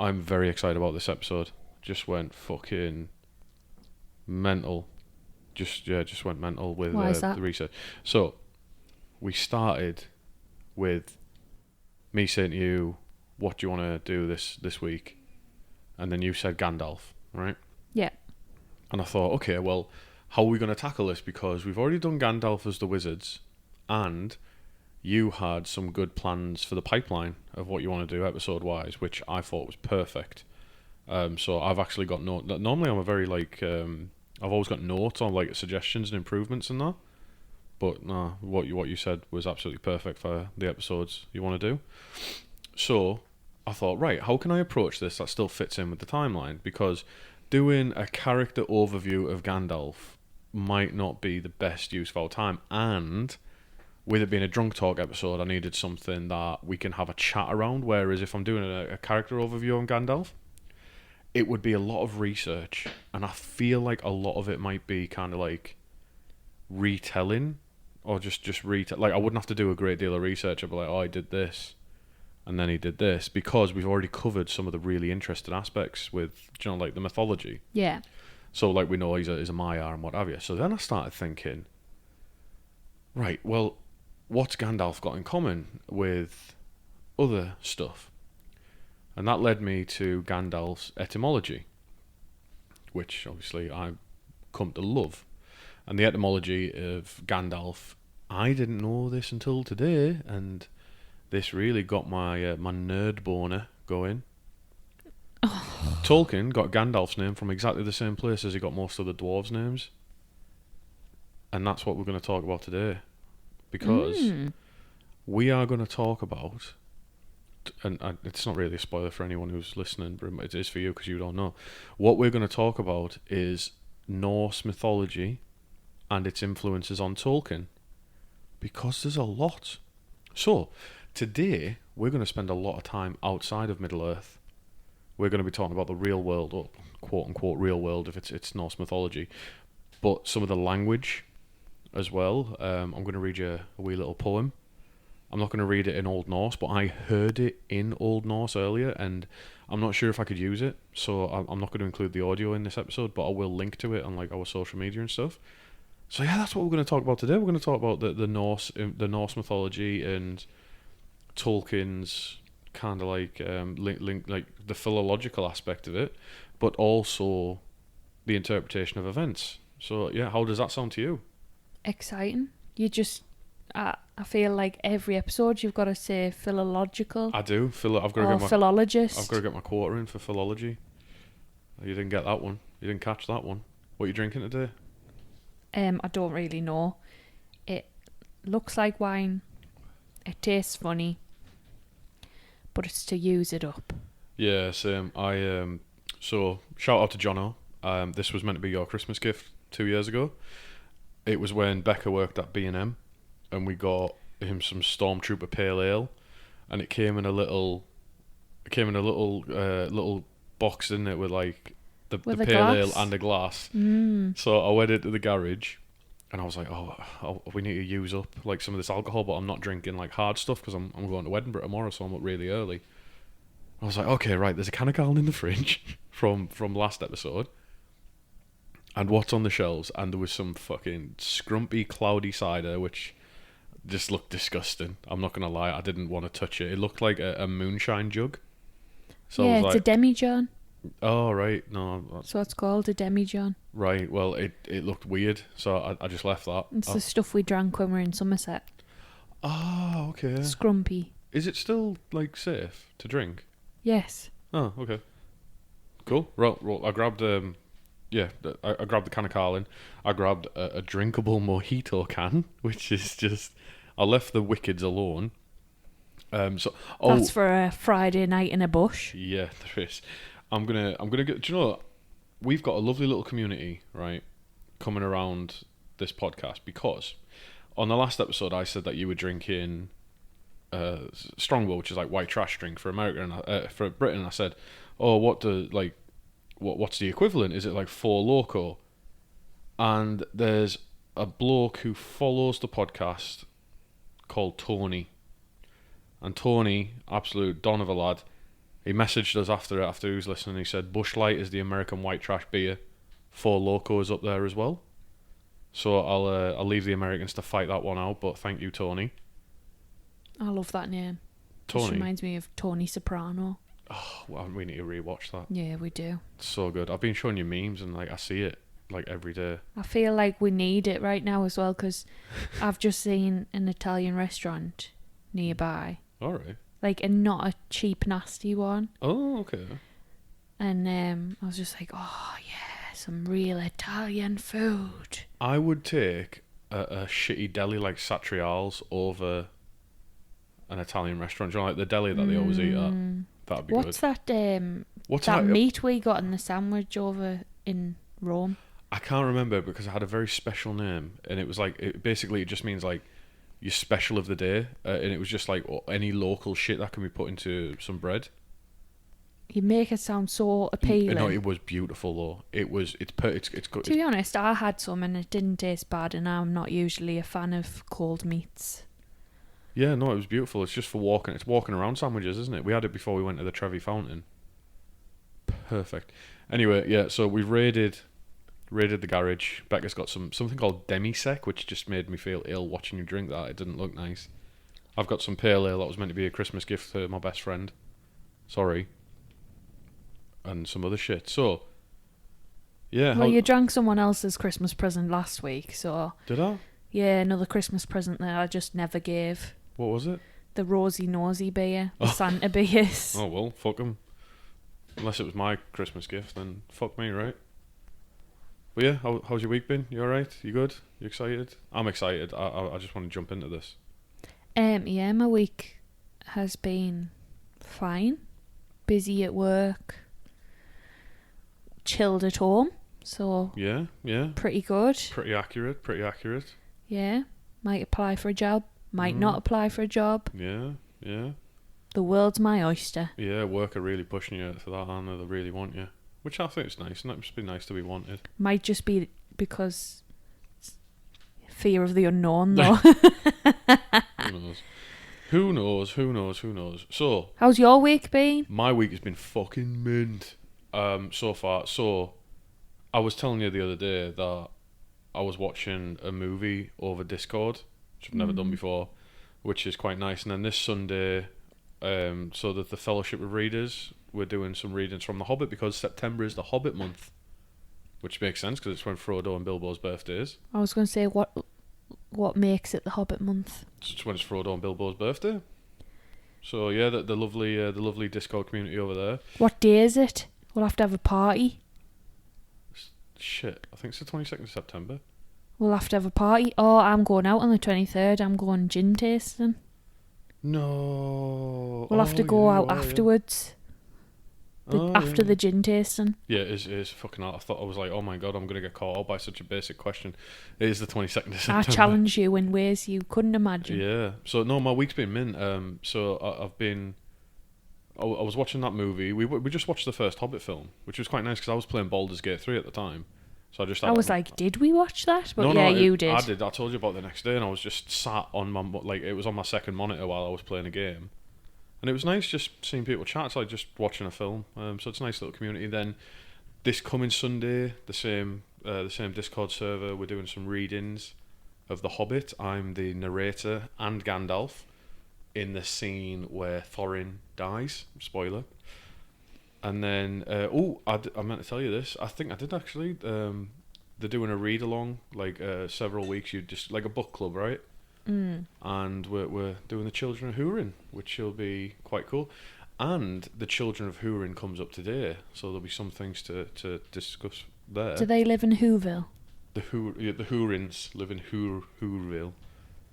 I'm very excited about this episode. Just went fucking mental. Just went mental with Why is that? the research. So, we started with me saying to you, what do you want to do this week? And then you said Gandalf, right? Yeah. And I thought, okay, well, how are we going to tackle this? Because we've already done Gandalf as the wizards, and you had some good plans for the pipeline of what you want to do episode-wise, which I thought was perfect. So I've actually got notes. Normally I'm a very, I've always got notes on, like, suggestions and improvements and that. But, no, what you said was absolutely perfect for the episodes you want to do. So I thought, right, how can I approach this that still fits in with the timeline? Because doing a character overview of Gandalf might not be the best use of our time. And with it being a drunk talk episode, I needed something that we can have a chat around. Whereas if I'm doing a character overview on Gandalf, it would be a lot of research. And I feel like a lot of it might be kind of like retelling or just retell. Like, I wouldn't have to do a great deal of research. I'd be like, oh, I did this. And then he did this, because we've already covered some of the really interesting aspects with, like the mythology. Yeah. So, like, we know he's a Maiar and what have you. So then I started thinking, right, well, what's Gandalf got in common with other stuff? And that led me to Gandalf's etymology, which obviously I've come to love. And the etymology of Gandalf, I didn't know this until today, and this really got my my nerd boner going. Tolkien got Gandalf's name from exactly the same place as he got most of the dwarves' names. And that's what we're going to talk about today. Because we are going to talk about, and it's not really a spoiler for anyone who's listening, but it is for you because you don't know. What we're going to talk about is Norse mythology and its influences on Tolkien. Because there's a lot. So, today, we're going to spend a lot of time outside of Middle-earth. We're going to be talking about the real world, or quote-unquote real world, if it's Norse mythology. But some of the language as well. I'm going to read you a wee little poem. I'm not going to read it in Old Norse, but I heard it in Old Norse earlier, and I'm not sure if I could use it, so I'm not going to include the audio in this episode, but I will link to it on like our social media and stuff. So yeah, that's what we're going to talk about today. We're going to talk about the Norse mythology and Tolkien's kind of like link like the philological aspect of it, but also the interpretation of events. So yeah, how does that sound to you? Exciting. You just... I feel like every episode you've got to say philological. I do. I've got to or get my philologist. I've got to get my quarter in for philology. You didn't get that one. You didn't catch that one. What are you drinking today? I don't really know. It looks like wine. It tastes funny. But it's to use it up. Yeah, same. So shout out to Jono. This was meant to be your Christmas gift 2 years ago. It was when Becca worked at B&M, and we got him some Stormtrooper Pale Ale, and it came in a little little box, didn't it, with like the With a pale glass? ale and a glass. So I went into the garage, and I was like, oh, we need to use up like some of this alcohol, but I'm not drinking like hard stuff because I'm going to Edinburgh tomorrow, so I'm up really early. I was like, okay, right, there's a can of Carlin in the fridge from last episode. And what's on the shelves? And there was some fucking scrumpy, cloudy cider, which just looked disgusting. I'm not going to lie, I didn't want to touch it. It looked like a moonshine jug. So yeah, I was it's like, a demijohn. oh, right, no. So it's called a demijohn. Right, well, it looked weird, so I just left that. It's the stuff we drank when we were in Somerset. Oh, okay. Scrumpy. Is it still, like, safe to drink? Yes. Oh, okay. Cool. Well, I grabbed I grabbed the can of Carlin. I grabbed a drinkable mojito can, which is just... I left the wickeds alone. That's for a Friday night in a bush. Yeah, there is. I'm gonna get... Do you know what? We've got a lovely little community, right, coming around this podcast, because on the last episode I said that you were drinking Strongbow, which is like white trash drink for America and for Britain. And I said, oh, what's the equivalent? Is it like Four Loko? And there's a bloke who follows the podcast called Tony. And Tony, absolute don of a lad, He messaged us after he was listening. He said Bush Light is the American white trash beer. Four Loko is up there as well. So I'll leave the Americans to fight that one out. But thank you, Tony. I love that name. Tony. It reminds me of Tony Soprano. Oh, well, we need to rewatch that. Yeah, we do. It's so good. I've been showing you memes and like I see it like every day. I feel like we need it right now as well because I've just seen an Italian restaurant nearby. All right. Like, and not a cheap, nasty one. Oh, okay. And I was just like, oh yeah, some real Italian food. I would take a shitty deli like Satriale's over an Italian restaurant. Do you know, like the deli that they always eat at? That'd be What's good. that? What's that meat we got in the sandwich over in Rome? I can't remember because it had a very special name, and it was like it just means like your special of the day, and it was just like any local shit that can be put into some bread. You make it sound so appealing. No, it was beautiful though. It's good. To be honest, I had some and it didn't taste bad, and I'm not usually a fan of cold meats. Yeah, no, it was beautiful. It's just for walking. It's walking around sandwiches, isn't it? We had it before we went to the Trevi Fountain. Perfect. Anyway, yeah. So we raided the garage. Becca's got something called demi-sec, which just made me feel ill watching you drink that. It didn't look nice. I've got some pale ale that was meant to be a Christmas gift to my best friend. Sorry. And some other shit. So, yeah. Well, you drank someone else's Christmas present last week, so... Did I? Yeah, another Christmas present that I just never gave. What was it? The Rosy Nosy beer. The Santa beers. Oh, well, fuck them. Unless it was my Christmas gift, then fuck me, right? But yeah, how's your week been? You alright? You good? You excited? I'm excited. I just want to jump into this. Yeah, my week has been fine. Busy at work. Chilled at home. So Yeah. pretty good. Pretty accurate. Yeah. Might apply for a job. Might not apply for a job. Yeah. The world's my oyster. Yeah, work are really pushing you for that, aren't they? They really want you. Which I think is nice, and it must be nice to be wanted. Might just be because fear of the unknown, though. Who knows? So, how's your week been? My week has been fucking mint. So far. So, I was telling you the other day that I was watching a movie over Discord, which I've never done before, which is quite nice. And then this Sunday, so that the Fellowship of Readers, we're doing some readings from The Hobbit because September is the Hobbit month, which makes sense because it's when Frodo and Bilbo's birthdays. I was going to say, what makes it the Hobbit month? It's when it's Frodo and Bilbo's birthday. So yeah, the lovely Discord community over there. What day is it? We'll have to have a party. Shit, I think it's the 22nd of September. We'll have to have a party. Oh, I'm going out on the 23rd. I'm going gin tasting. No. We'll have to go out afterwards. After the gin tasting. Yeah, it is fucking hard. I was like, oh my god, I'm going to get caught out by such a basic question. It is the 22nd of September. I challenge you in ways you couldn't imagine. Yeah. So, no, my week's been mint. I've been... I was watching that movie. We just watched the first Hobbit film, which was quite nice because I was playing Baldur's Gate 3 at the time. So I was like, did we watch that? But you did. I did. I told you about the next day, and I was just sat on my... Like, it was on my second monitor while I was playing a game. And it was nice just seeing people chat. It's like just watching a film. So it's a nice little community. Then this coming Sunday, the same Discord server, we're doing some readings of The Hobbit. I'm the narrator and Gandalf in the scene where Thorin dies. Spoiler. And then, I meant to tell you this. I think I did actually. They're doing a read along, like several weeks. You just like a book club, right? And we're doing the Children of Húrin, which will be quite cool. And the Children of Húrin comes up today, so there'll be some things to discuss there. Do they live in Whoville? The Húrins live in Whoville,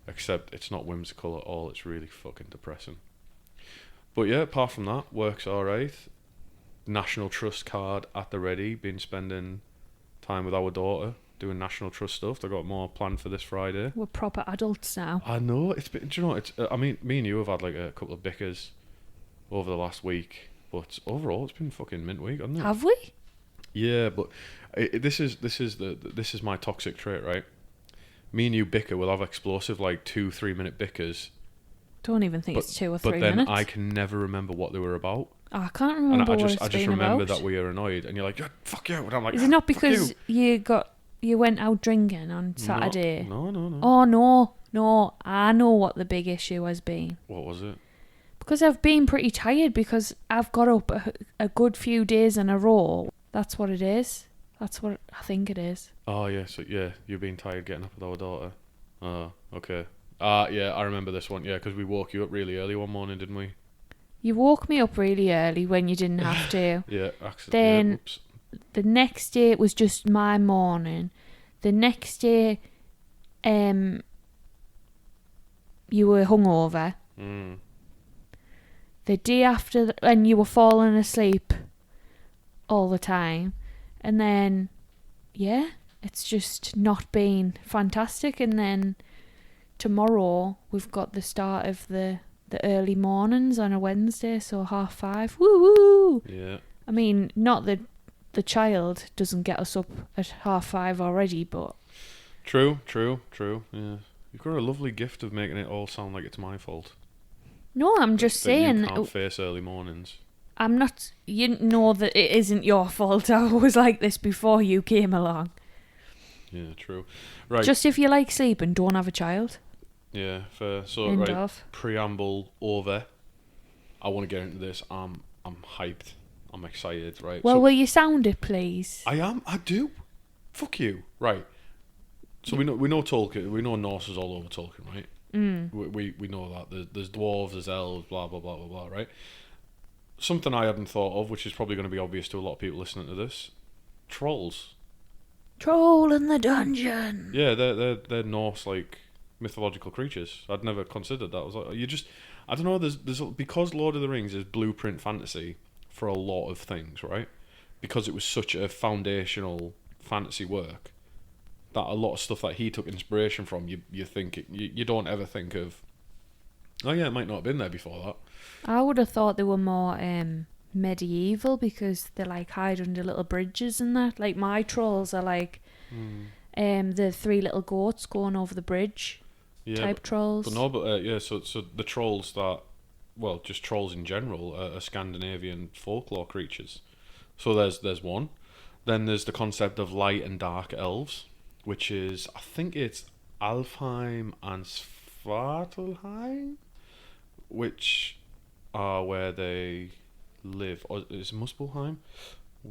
except it's not whimsical at all. It's really fucking depressing. But yeah, apart from that, work's alright. National Trust card at the ready. Been spending time with our daughter doing National Trust stuff. I got more planned for this Friday. We're proper adults now. I know. It's been. Do you know? It's. I mean, me and you have had like a couple of bickers over the last week, but overall, it's been fucking mint week, hasn't it? Have we? Yeah, but this is my toxic trait, right? Me and you bicker. We'll have explosive like 2-3 minute bickers. Don't even think it's 2 or 3 minutes. But then minutes. I can never remember what they were about. I can't And remember I what just it's I just been remember about. that we were annoyed, and you're like, yeah, fuck you, and I'm like, Is it not "Fuck you." because you went out drinking on Saturday? No. Oh no, I know what the big issue has been. What was it? Because I've been pretty tired because I've got up a good few days in a row. That's what it is. That's what I think it is. Oh yeah, so yeah, you've been tired getting up with our daughter. Oh, okay. Yeah, I remember this one. Yeah, because we woke you up really early one morning, didn't we? You woke me up really early when you didn't have to. Yeah, accident. Then Yeah, oops. the next day it was just my morning. The next day, you were hungover. Mm. The day after, and you were falling asleep all the time. And then, yeah, it's just not been fantastic. And then tomorrow we've got the start of the early mornings on a Wednesday, so 5:30. Woo woo! Yeah. I mean, not that the child doesn't get us up at 5:30 already, but True. Yeah. You've got a lovely gift of making it all sound like it's my fault. no, I'm just That you saying. can't face early mornings. I'm not. You know that it isn't your fault. I was like this before you came along. Yeah, true. Right. Just if you like sleeping, don't have a child. Yeah, fair. So End right, of. preamble over. I want to get into this. I'm hyped. I'm excited. Right. Well, so will you sound it, please? I am. I do. Fuck you. Right. So we know Tolkien. We know Norse is all over Tolkien, right? We know that there's dwarves, there's elves, blah blah blah blah blah, right? Something I hadn't thought of, which is probably going to be obvious to a lot of people listening to this: trolls. Troll in the dungeon. Yeah, they're Norse like mythological creatures. I'd never considered that. I was like, I don't know. There's because Lord of the Rings is blueprint fantasy for a lot of things, right? Because it was such a foundational fantasy work that a lot of stuff that he took inspiration from, you don't ever think of. Oh yeah, it might not have been there before that. I would have thought they were more medieval because they like hide under little bridges and that. Like my trolls are like the three little goats going over the bridge type trolls. But no, but yeah. So the trolls that, well, just trolls in general are Scandinavian folklore creatures. So there's one. Then there's the concept of light and dark elves, which is, I think it's Alfheim and Svartalheim, which are where they live. Or is it Muspelheim?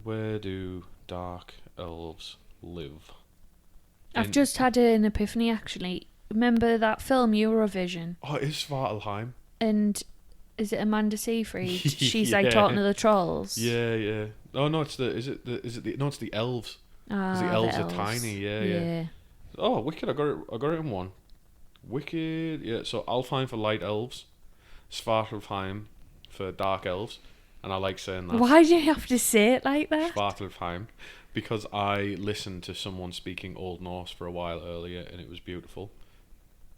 Where do dark elves live? I've just had an epiphany actually. Remember that film Eurovision? Oh, it is Svartalheim. And is it Amanda Seyfried? She's Yeah. like talking to the trolls. Yeah. Oh no, it's it's the elves. Because the elves are tiny. Yeah. Oh, wicked! I got it in one. Wicked. Yeah. So Alfheim for light elves, Svartalfheim for dark elves, and I like saying that. Why do you have to say it like that? Svartalfheim, because I listened to someone speaking Old Norse for a while earlier, and it was beautiful.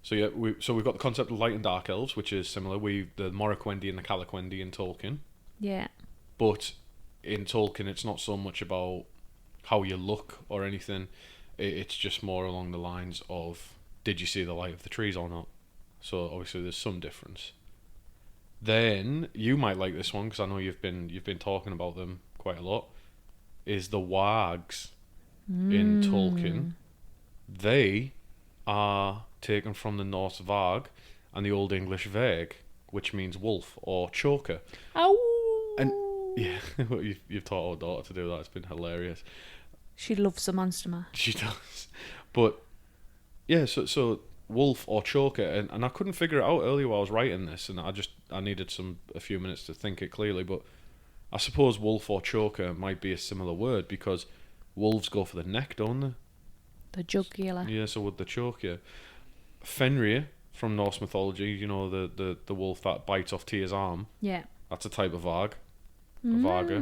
So yeah, we've got the concept of light and dark elves, which is similar. The Morroquendi and the Calaquendi in Tolkien. Yeah. But in Tolkien, it's not so much about how you look or anything. It's just more along the lines of, did you see the light of the trees or not? So obviously there's some difference. Then you might like this one because I know you've been talking about them quite a lot. Is the wargs in Tolkien? They are taken from the Norse varg and the Old English veg, which means wolf or choker. Ow! And yeah, you've taught our daughter to do that. It's been hilarious. She loves the Monster Mash. She does. But yeah, so wolf or choker, and I couldn't figure it out earlier while I was writing this, and I needed a few minutes to think it clearly, but I suppose wolf or choker might be a similar word because wolves go for the neck, don't they? The jugular. Yeah, so would the choker. Fenrir from Norse mythology, you know, the wolf that bites off Tyr's arm. Yeah. That's a type of varg. A varga.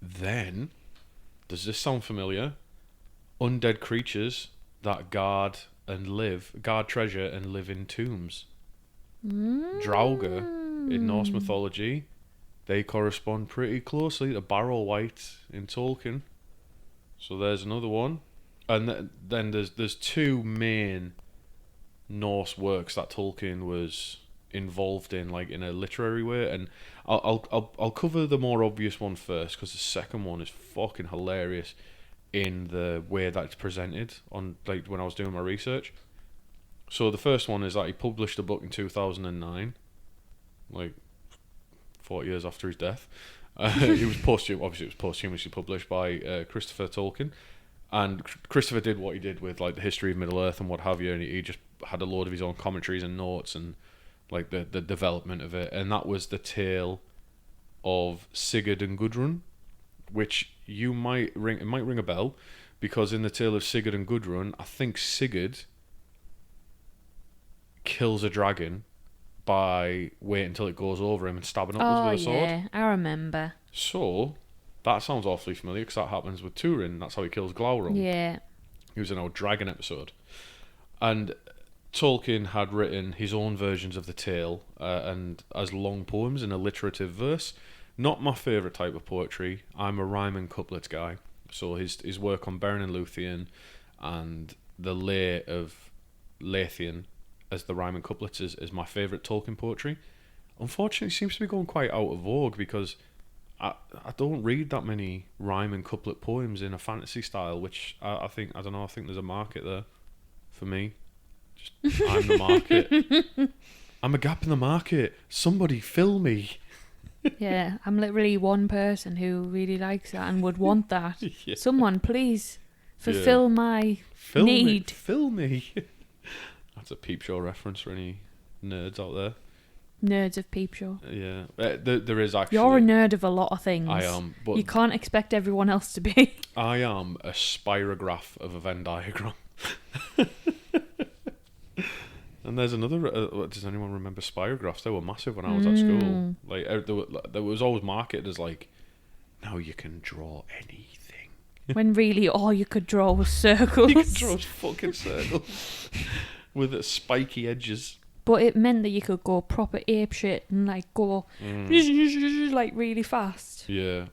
Then, does this sound familiar? Undead creatures that guard treasure and live in tombs. Draugr in Norse mythology, they correspond pretty closely to Barrow-wight in Tolkien. So there's another one. And then there's two main Norse works that Tolkien was involved in, like, in a literary way. And I'll cover the more obvious one first, because the second one is fucking hilarious in the way that it's presented on, like, when I was doing my research. So the first one is that he published a book in 2009, like 40 years after his death. It was obviously it was posthumously published by Christopher Tolkien. And Christopher did what he did with, like, the history of Middle Earth and what have you, and he just had a load of his own commentaries and notes and, like, the development of it. And that was the tale of Sigurd and Gudrun, which it might ring a bell, because in the tale of Sigurd and Gudrun, I think Sigurd kills a dragon by waiting until it goes over him and stabbing upwards with a sword. Yeah, I remember. So that sounds awfully familiar, because that happens with Turin. That's how he kills Glaurung. Yeah. He was in our dragon episode. And Tolkien had written his own versions of the tale, and as long poems in alliterative verse. Not my favourite type of poetry. I'm a rhyme and couplets guy. So his work on Beren and Luthien and the lay of Leithian as the rhyme and couplets is my favourite Tolkien poetry. Unfortunately, it seems to be going quite out of vogue, because I don't read that many rhyme and couplet poems in a fantasy style, which I think there's a market there for me. I'm the market. I'm a gap in the market. Somebody fill me. Yeah, I'm literally one person who really likes that and would want that. Yeah. Someone, please, fulfill my Fill need. Me. Fill me. That's a Peep Show reference for any nerds out there. Nerds of Peep Show. Yeah, there is actually. You're a nerd of a lot of things. I am, but you can't expect everyone else to be. I am a spirograph of a Venn diagram. And there's another. Does anyone remember spirographs? They were massive when I was at school. Like, there was always marketed as, like, now you can draw anything. When really all you could draw was circles. You could draw fucking circles with spiky edges. But it meant that you could go proper ape shit and, like, go like really fast. Yeah.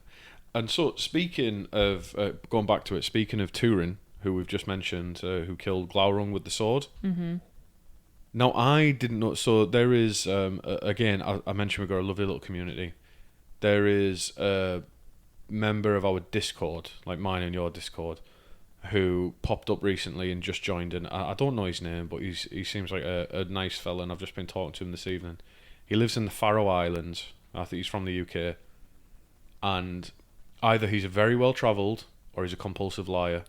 And so, speaking of going back to it, speaking of Turin, who we've just mentioned, who killed Glaurung with the sword. Mm-hmm. Now, I didn't know. So there is, again, I mentioned we've got a lovely little community. There is a member of our Discord, like mine and your Discord, who popped up recently and just joined in. I don't know his name, but he seems like a nice fella, and I've just been talking to him this evening. He lives in the Faroe Islands. I think he's from the UK. And either he's very well travelled or he's a compulsive liar.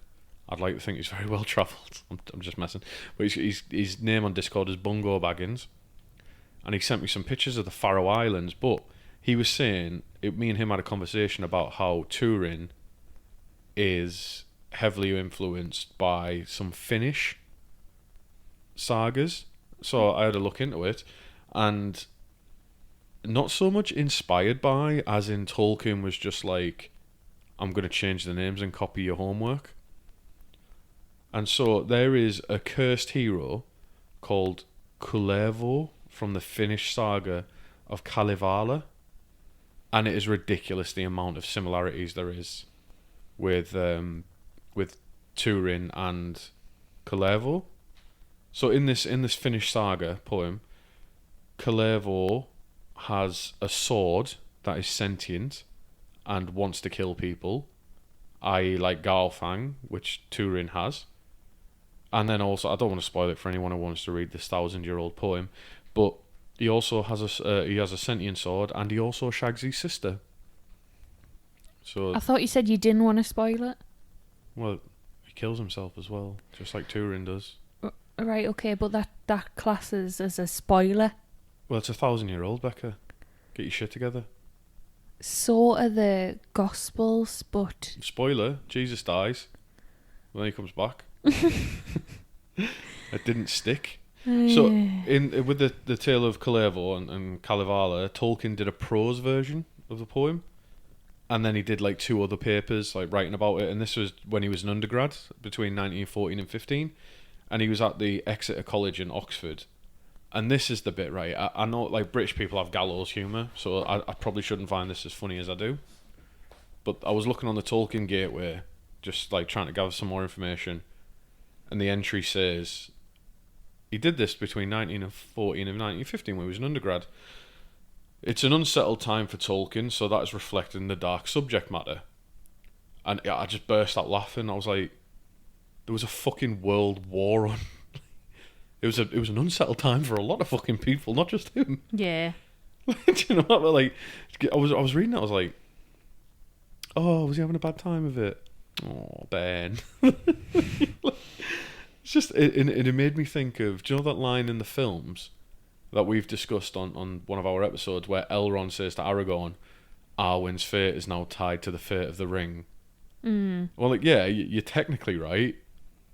I'd like to think he's very well travelled. I'm just messing. But his name on Discord is Bungo Baggins. And he sent me some pictures of the Faroe Islands. But he was saying, me and him had a conversation about how Turin is heavily influenced by some Finnish sagas. So I had a look into it. And not so much inspired by, as in Tolkien was just like, I'm going to change the names and copy your homework. And so there is a cursed hero called Kullervo from the Finnish saga of Kalevala, and it is ridiculous the amount of similarities there is with Turin and Kullervo. So in this Finnish saga poem, Kullervo has a sword that is sentient and wants to kill people, i.e. like Galfang, which Turin has. And then also, I don't want to spoil it for anyone who wants to read this 1,000-year-old poem, but he also has a sentient sword, and he also shags his sister. So I thought you said you didn't want to spoil it. Well, he kills himself as well, just like Turin does. Right, okay, but that classes as a spoiler. Well, it's 1,000-year-old, Becca. Get your shit together. So are the Gospels, but... Spoiler, Jesus dies. Then he comes back. It didn't stick. So, with the tale of Kullervo and Kalevala, Tolkien did a prose version of the poem, and then he did like 2 other papers, like writing about it. And this was when he was an undergrad, between 1914 and 15, and he was at the Exeter College in Oxford. And this is the bit, right? I know, like, British people have gallows humour, so I probably shouldn't find this as funny as I do. But I was looking on the Tolkien Gateway, just like trying to gather some more information. And the entry says, he did this between 1914 and 1915 when he was an undergrad. It's an unsettled time for Tolkien, so that is reflected in the dark subject matter. And I just burst out laughing. I was like, there was a fucking world war on. It was an unsettled time for a lot of fucking people, not just him. Yeah. Do you know what? Like, I was reading it. I was like, oh, was he having a bad time of it? Oh, Ben. It's just it made me think of, do you know that line in the films that we've discussed on one of our episodes where Elrond says to Aragorn, Arwen's fate is now tied to the fate of the ring. Well, like, yeah, you're technically right,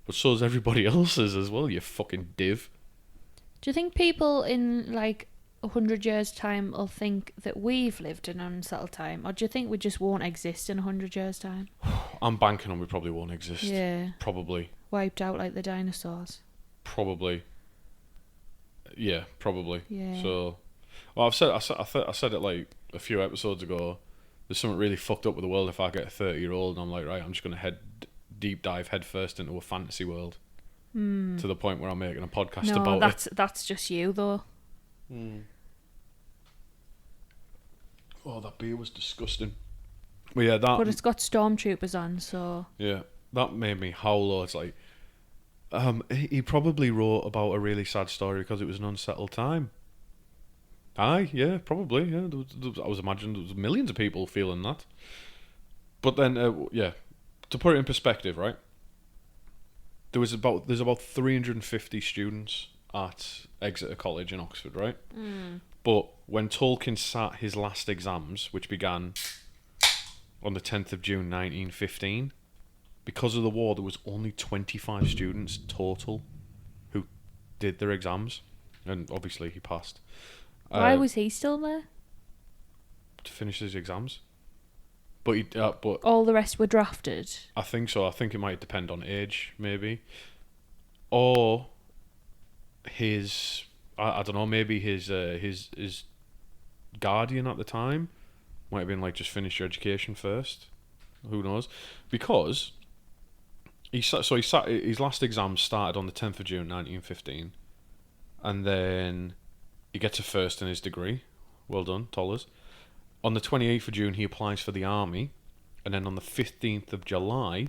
but so is everybody else's as well, you fucking div. Do you think people in like 100 years' time will think that we've lived in an unsettled time, or do you think we just won't exist in 100 years' time? I'm banking on we probably won't exist. Yeah. Probably. Wiped out like the dinosaurs. Probably. Yeah, probably. Yeah. So, well, I said it like a few episodes ago. There's something really fucked up with the world if I get a 30-year-old and I'm like, right, I'm just going to deep dive head first into a fantasy world. To the point where I'm making a podcast about it. No, that's just you though. Oh, that beer was disgusting. But yeah, But it's got stormtroopers on, so... Yeah, that made me howl. It's like, he probably wrote about a really sad story because it was an unsettled time. Aye, yeah, probably. Yeah, I was imagining there was millions of people feeling that. But then, yeah, to put it in perspective, right? There's about 350 students at Exeter College in Oxford, right? But when Tolkien sat his last exams, which began on the 10th of June 1915, because of the war, there was only 25 students total who did their exams, and obviously he passed. Why was he still there? To finish his exams. But all the rest were drafted. I think so. I think it might depend on age, maybe, or his. I don't know. Maybe his guardian at the time might have been like, just finish your education first. Who knows? Because he sat. His last exam started on the 10th of June 1915, and then he gets a first in his degree. Well done, Tollers. On the 28th of June, he applies for the army, and then on the 15th of July,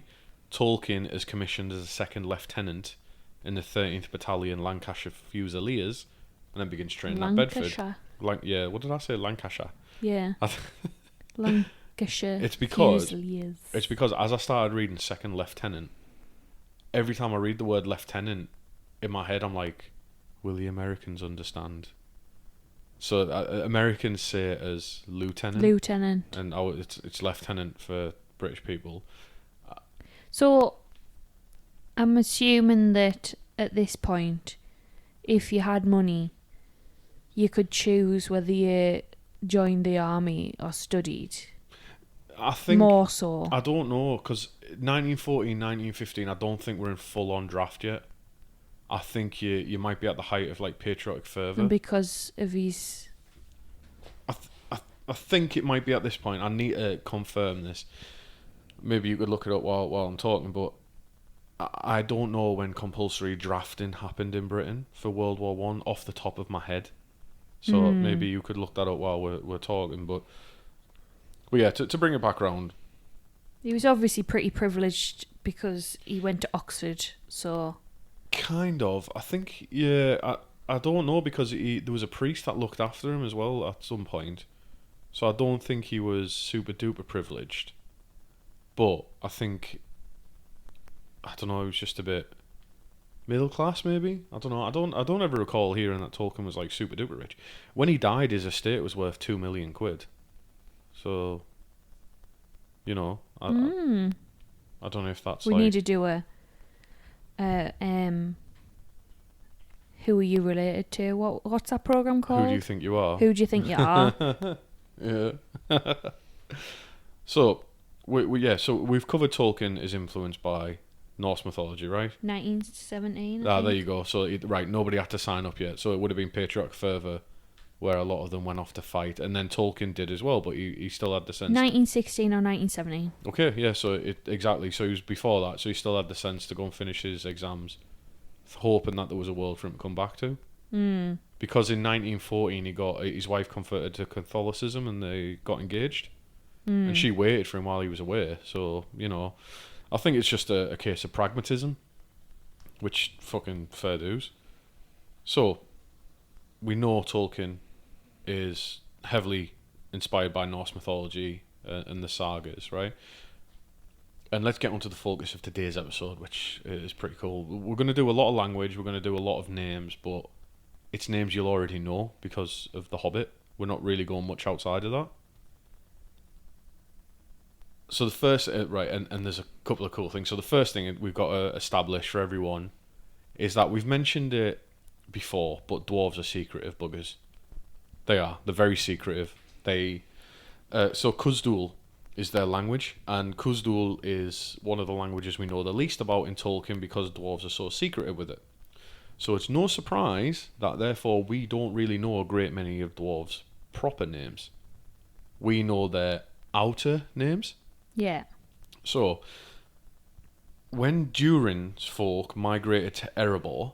Tolkien is commissioned as a second lieutenant in the 13th Battalion Lancashire Fusiliers, and then begins training at Bedford. Yeah, what did I say? Lancashire. Yeah. Lancashire. It's because Fusiliers. It's because as I started reading second lieutenant, every time I read the word lieutenant, in my head I'm like, will the Americans understand? So Americans say it as lieutenant, and it's lieutenant for British people. So I'm assuming that at this point, if you had money, you could choose whether you joined the army or studied. I think more so. I don't know, because 1914, 1915, I don't think we're in full on draft yet. I think you might be at the height of like patriotic fervour. And because of his... I think it might be at this point. I need to confirm this. Maybe you could look it up while I'm talking, but I don't know when compulsory drafting happened in Britain for World War One off the top of my head. So maybe you could look that up while we're talking. But yeah, to bring it back round. He was obviously pretty privileged because he went to Oxford, so... Kind of. I think, yeah, I don't know, because there was a priest that looked after him as well at some point. So I don't think he was super duper privileged. But I think, I don't know, he was just a bit middle class maybe? I don't know. I don't ever recall hearing that Tolkien was like super duper rich. When he died, his estate was worth £2 million. So, you know, I don't know if that's we need to do a who are you related to? What's that program called? Who do you think you are? Who do you think you are? Yeah. So we've covered Tolkien is influenced by Norse mythology, right? 1917. There you go. So right, nobody had to sign up yet. So it would have been patriotic fervour, where a lot of them went off to fight, and then Tolkien did as well, but he still had the sense. 1916 or 1917. Okay, yeah. So exactly. So he was before that. So he still had the sense to go and finish his exams. hoping that there was a world for him to come back to. Mm. Because in 1914 he got his wife converted to Catholicism and they got engaged. And she waited for him while he was away. So, I think it's just a case of pragmatism, which fucking fair dues. So, we know Tolkien is heavily inspired by Norse mythology and the sagas, right? And let's get on to the focus of today's episode, which is pretty cool. We're going to do a lot of language, we're going to do a lot of names, but it's names you'll already know because of The Hobbit. We're not really going much outside of that. So the first, right, and there's a couple of cool things. So the first thing we've got to establish for everyone is that we've mentioned it before, but dwarves are secretive buggers. They are. They're very secretive. So Kuzdul is their language, and Kuzdul is one of the languages we know the least about in Tolkien because dwarves are so secretive with it. So it's no surprise that therefore we don't really know a great many of dwarves' proper names. We know their outer names. Yeah. So, when Durin's folk migrated to Erebor,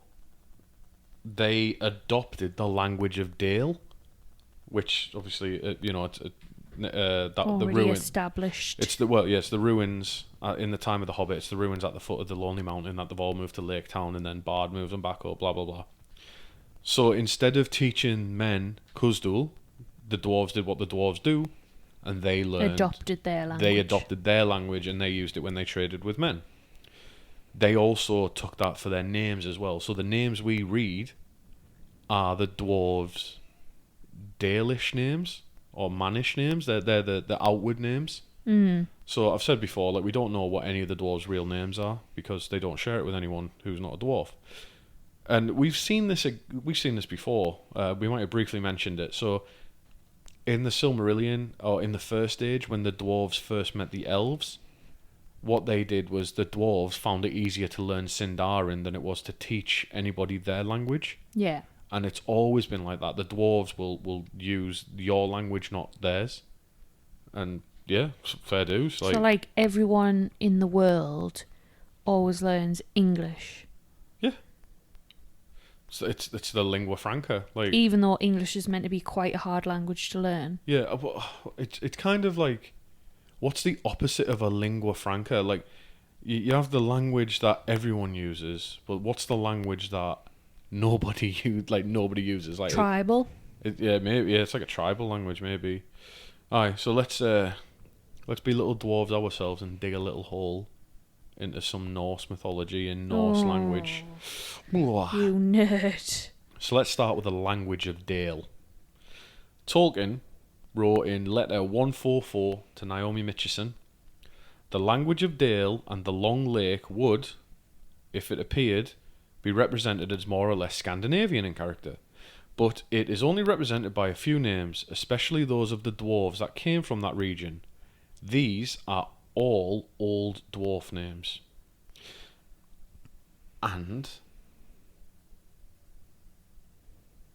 they adopted the language of Dale, which obviously, the Already ruin. established. It's the ruins in the time of the Hobbit. It's the ruins at the foot of the Lonely Mountain that they've all moved to Lake Town, and then Bard moves them back up. Blah blah blah. So instead of teaching men Kuzdul, the dwarves did what the dwarves do. And they learned. Adopted their language. They adopted their language and they used it when they traded with men. They also took that for their names as well. So the names we read are the dwarves' Dalish names or Mannish names. They're the outward names. Mm. So I've said before, we don't know what any of the dwarves' real names are because they don't share it with anyone who's not a dwarf. And we've seen this before. We might have briefly mentioned it. So. In the Silmarillion, or in the First Age, when the dwarves first met the elves, what they did was the dwarves found it easier to learn Sindarin than it was to teach anybody their language. Yeah. And it's always been like that. The dwarves will use your language, not theirs. And yeah, fair dues. So everyone in the world always learns English. Yeah. So it's the lingua franca. Even though English is meant to be quite a hard language to learn. Yeah, it's kind of like, what's the opposite of a lingua franca? You have the language that everyone uses, but what's the language that nobody uses? Tribal. Maybe. Yeah, it's like a tribal language, maybe. Alright, so let's be little dwarves ourselves and dig a little hole into some Norse mythology and Norse language. You nerd. So let's start with the language of Dale. Tolkien wrote in letter 144 to Naomi Mitchison, the language of Dale and the Long Lake would, if it appeared, be represented as more or less Scandinavian in character, but it is only represented by a few names, especially those of the dwarves that came from that region. These are all old dwarf names. And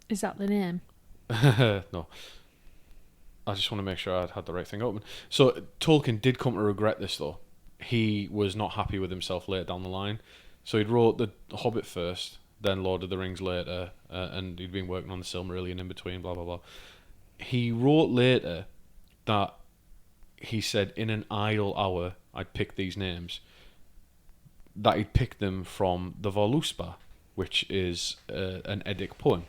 is that the name? No. I just want to make sure I had the right thing open. So Tolkien did come to regret this though. He was not happy with himself later down the line. So he'd wrote The Hobbit first, then Lord of the Rings later, and he'd been working on the Silmarillion in between, blah blah blah. He wrote later that he said, in an idle hour, I'd pick these names. That he'd picked them from the Voluspa, which is an Eddic poem.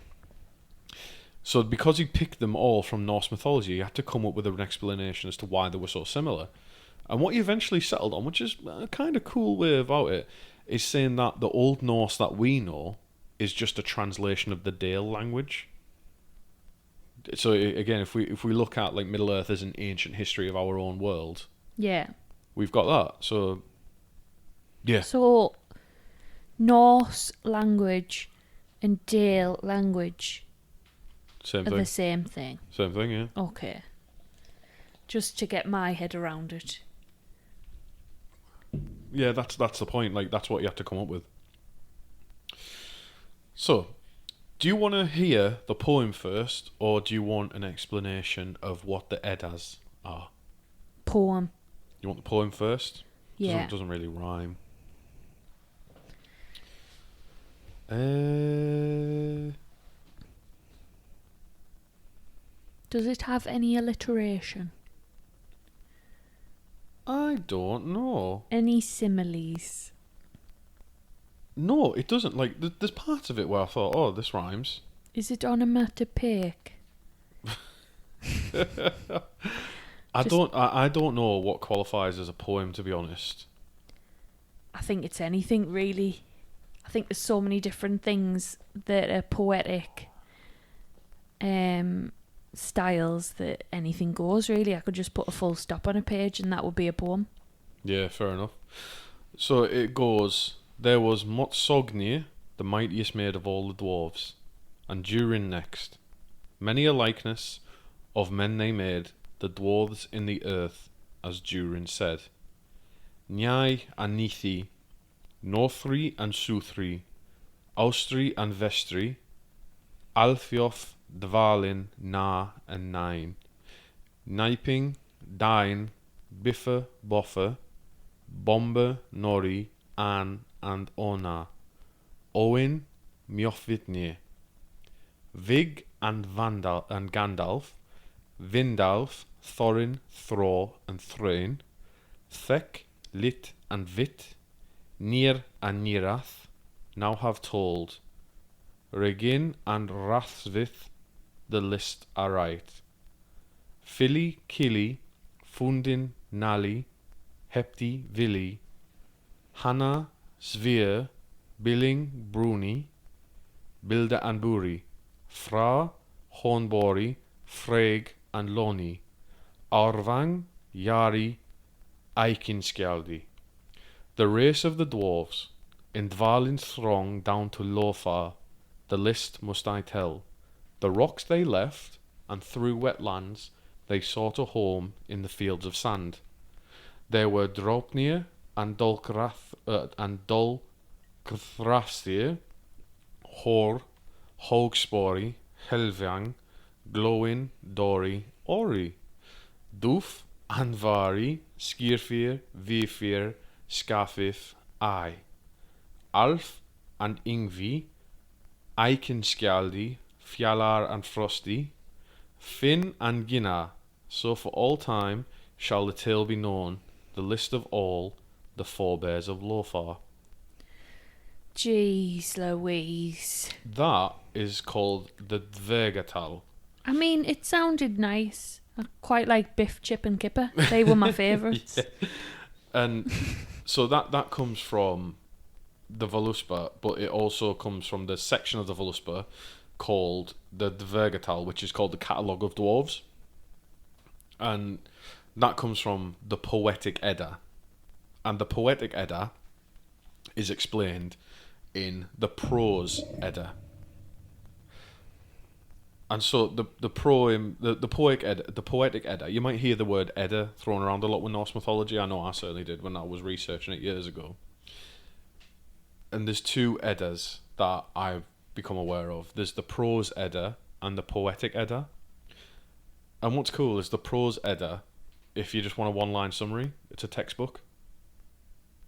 So because he picked them all from Norse mythology, he had to come up with an explanation as to why they were so similar. And what he eventually settled on, which is a kind of cool way about it, is saying that the Old Norse that we know is just a translation of the Dale language. So again, if we look at Middle Earth as an ancient history of our own world, yeah, we've got that. So yeah. So Norse language and Dale language Same are thing. the same thing. Same thing, yeah. Okay. Just to get my head around it. Yeah, that's the point. That's what you have to come up with. So, do you want to hear the poem first, or do you want an explanation of what the Eddas are? Poem. You want the poem first? Yeah. Doesn't really rhyme. Does it have any alliteration? I don't know. Any similes? No, it doesn't. Like, there's parts of it where I thought, oh, this rhymes. Is it onomatopoeic? I don't know what qualifies as a poem, to be honest. I think it's anything, really. I think there's so many different things that are poetic styles that anything goes, really. I could just put a full stop on a page and that would be a poem. Yeah, fair enough. So it goes, there was Motsognir, the mightiest maid of all the dwarves, and Durin next. Many a likeness of men they made, the dwarves in the earth, as Durin said. Njai and Nithi, Northri and Southri, Austri and Vestri, Alfioth, Dvalin, Na and Nine, Niping, Dain, Biffa, Boffa, Bomber, Nori, An and Ona, Owen, Mjofvitnir, Vig and Gandalf, Vindalf, Thorin, Thror and Thrain, Thek, Lit and Vit, Nir and Nirath, now have told, Regin and Rathsvith, the list aright. Fili, Kili, Fundin, Nali, Hepti, Vili, Hanna, Svir, Billing, Bruni, Bilda and Buri, Fra, Hornbori, Freg and Loni, Arvang, Yari, Eikinskjaldi. The race of the dwarves, in Dvalin's throng down to Lothar, the list must I tell. The rocks they left, and through wetlands they sought a home in the fields of sand. There were Draupnir and Dolgrastir, Hor, Hogspori, Helvang, Glowin, Dori, Ori, Doof, Anvari, Skirfir, Vifir, Skafif, I, Alf and Ingvi, Eikenskjaldi, Fjallar and Frosty, Finn and Ginna, so for all time shall the tale be known, the list of all the forebears of Lothar. Jeez Louise. That is called the Dvergatal. I mean, it sounded nice. I quite like Biff, Chip and Kipper. They were my favourites. Yeah. And so that comes from the Voluspa, but it also comes from the section of the Voluspa called the Dvergatal, which is called the Catalogue of Dwarves. And that comes from the Poetic Edda. And the Poetic Edda is explained in the Prose Edda. And so the Poetic Edda, you might hear the word Edda thrown around a lot with Norse mythology. I know I certainly did when I was researching it years ago. And there's two Eddas that I've become aware of. There's the Prose Edda and the Poetic Edda. And what's cool is the Prose Edda, if you just want a one-line summary, it's a textbook.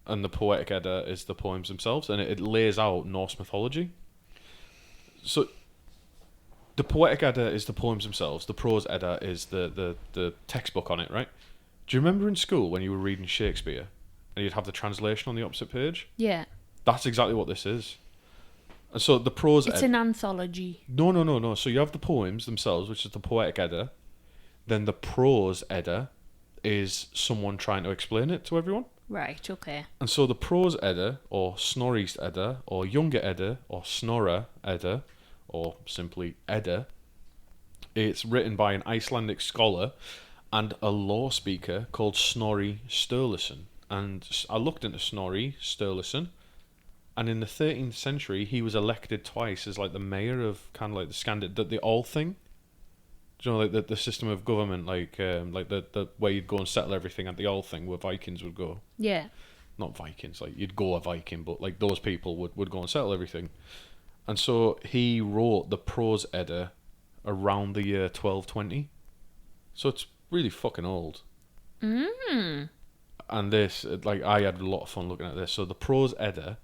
And the Poetic Edda is the poems themselves, and it lays out Norse mythology. So the Poetic Edda is the poems themselves. The Prose Edda is the textbook on it, right? Do you remember in school when you were reading Shakespeare and you'd have the translation on the opposite page? Yeah. That's exactly what this is. And so the Prose Edda... It's an anthology. No. So you have the poems themselves, which is the Poetic Edda. Then the Prose Edda is someone trying to explain it to everyone. Right, okay. And so the Prose Edda, or Snorri's Edda, or Younger Edda, or Snorra Edda, or simply Edda, it's written by an Icelandic scholar and a law speaker called Snorri Sturluson. And I looked into Snorri Sturluson, and in the 13th century, he was elected twice as like the mayor of kind of like the Althing. Do you know, like the system of government, like the where you'd go and settle everything at the Althing, where Vikings would go. Yeah. Not Vikings, like you'd go a Viking, but like those people would go and settle everything. And so he wrote the Prose Edda around the year 1220. So it's really fucking old. Mm. And this, like, I had a lot of fun looking at this. So the Prose Edda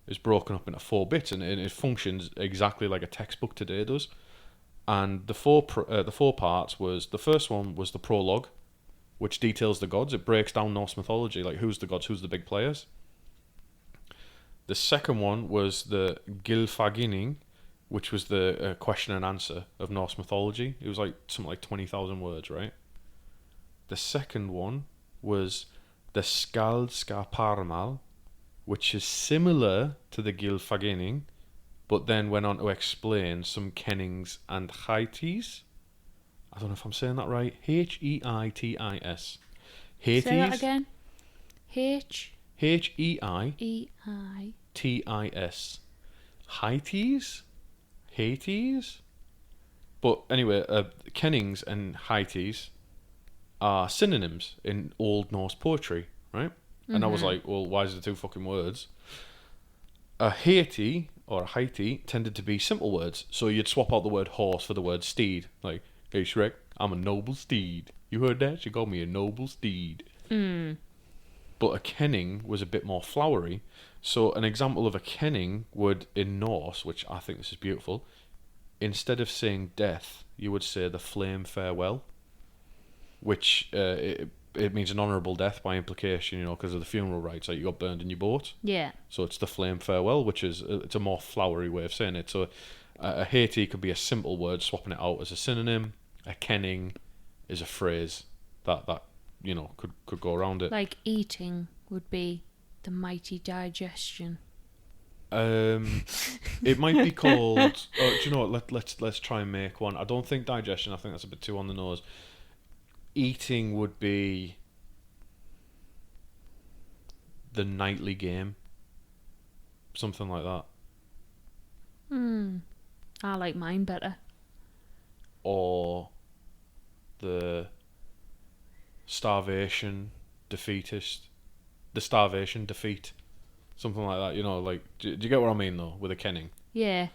is broken up into 4 bits, and it functions exactly like a textbook today does. And the four parts was, the first one was the prologue, which details the gods. It breaks down Norse mythology, like who's the gods, who's the big players. The second one was the Gylfaginning, which was the question and answer of Norse mythology. It was like something like 20,000 words, right? The second one was the Skaldskaparmal, which is similar to the Gylfaginning, but then went on to explain some kennings and heities. I don't know if I'm saying that right. Heitis. Say that again. Heitis. Heities? Hades? But anyway, kennings and heities are synonyms in Old Norse poetry, right? And I was like, well, why is it 2 fucking words? A Haiti or a Haiti tended to be simple words, so you'd swap out the word horse for the word steed. Like, hey Shrek, I'm a noble steed. You heard that? She called me a noble steed. But a kenning was a bit more flowery. So an example of a kenning would, in Norse, which I think this is beautiful, instead of saying death, you would say the flame farewell, which it means an honourable death by implication, because of the funeral rites, like you got burned in your boat. Yeah. So it's the flame farewell, which is it's a more flowery way of saying it. So a Haiti could be a simple word, swapping it out as a synonym. A kenning is a phrase that could go around it. Like eating would be the mighty digestion. It might be called. Do you know what? Let's try and make one. I don't think digestion. I think that's a bit too on the nose. Eating would be the nightly game. Something like that. I like mine better. Or the starvation defeatist. The starvation defeat. Something like that. Like, do you get what I mean, though, with a kenning? Yeah.